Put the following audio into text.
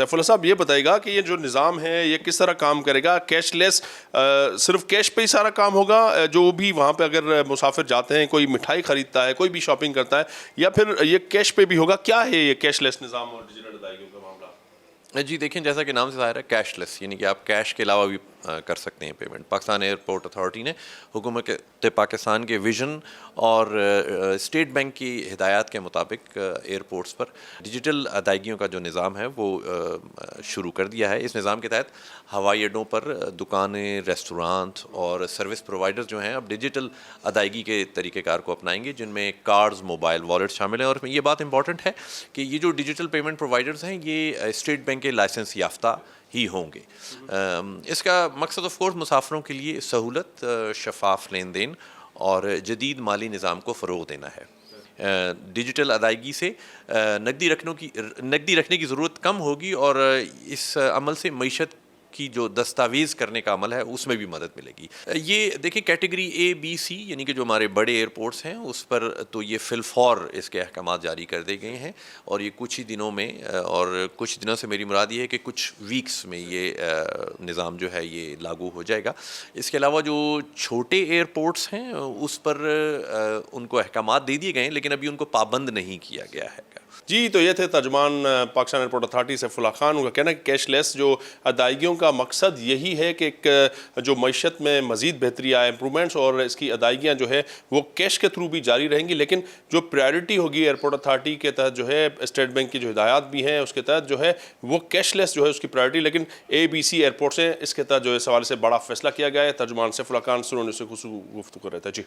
سیف اللہ صاحب یہ بتائے گا کہ یہ جو نظام ہے یہ کس طرح کام کرے گا؟ کیش لیس صرف کیش پہ ہی سارا کام ہوگا؟ جو بھی وہاں پہ اگر مسافر جاتے ہیں، کوئی مٹھائی خریدتا ہے، کوئی بھی شاپنگ کرتا ہے، یا پھر یہ کیش پہ بھی ہوگا؟ کیا ہے یہ کیش لیس نظام اور ڈیجیٹل ادائیگیوں کا معاملہ؟ جی دیکھیں، جیسا کہ نام سے ظاہر ہے کیش لیس، یعنی کہ آپ کیش کے علاوہ بھی کر سکتے ہیں پیمنٹ۔ پاکستان ایئرپورٹ اتھارٹی نے حکومت پاکستان کے ویژن اور اسٹیٹ بینک کی ہدایات کے مطابق ایئرپورٹس پر ڈیجیٹل ادائیگیوں کا جو نظام ہے وہ شروع کر دیا ہے۔ اس نظام کے تحت ہوائی اڈوں پر دکانیں، ریسٹورانٹ اور سروس پرووائڈر جو ہیں اب ڈیجیٹل ادائیگی کے طریقہ کار کو اپنائیں گے، جن میں کارڈز، موبائل والیٹ شامل ہیں۔ اور یہ بات امپورٹنٹ ہے کہ یہ جو ڈیجیٹل پیمنٹ پرووائڈرز ہیں یہ اسٹیٹ بینک کے لائسنس یافتہ ہی ہوں گے۔ اس کا مقصد آف کورس مسافروں کے لیے سہولت، شفاف لین دین اور جدید مالی نظام کو فروغ دینا ہے۔ ڈیجیٹل ادائیگی سے نقدی رکھنے کی ضرورت کم ہوگی، اور اس عمل سے معیشت کی جو دستاویز کرنے کا عمل ہے اس میں بھی مدد ملے گی۔ یہ دیکھیں کیٹیگری اے، بی، سی، یعنی کہ جو ہمارے بڑے ایئرپورٹس ہیں اس پر تو یہ فی الفور اس کے احکامات جاری کر دیے گئے ہیں، اور یہ کچھ ہی دنوں میں، اور کچھ دنوں سے میری مراد یہ ہے کہ کچھ ویکس میں یہ نظام جو ہے یہ لاگو ہو جائے گا۔ اس کے علاوہ جو چھوٹے ایئرپورٹس ہیں اس پر ان کو احکامات دے دیے گئے ہیں، لیکن ابھی ان کو پابند نہیں کیا گیا ہے۔ جی، تو یہ تھے ترجمان پاکستان ایئرپورٹ اتھارٹی سیف اللہ خان۔ ان کا کہنا ہے کہ کیش لیس جو ادائیگیوں کا مقصد یہی ہے کہ ایک جو معیشت میں مزید بہتری آئے، امپرومنٹس، اور اس کی ادائیگیاں جو ہے وہ کیش کے تھرو بھی جاری رہیں گی، لیکن جو پرائیورٹی ہوگی ایئرپورٹ اتھارٹی کے تحت جو ہے، اسٹیٹ بینک کی جو ہدایات بھی ہیں اس کے تحت جو ہے وہ کیش لیس جو ہے اس کی پرائیورٹی، لیکن اے، بی، سی ایئرپورٹس ہیں اس کے تحت جو اس حوالے سے بڑا فیصلہ کیا گیا ہے۔ ترجمان سیف اللہ خان سنوں سے گفتگو کر رہے تھے۔ جی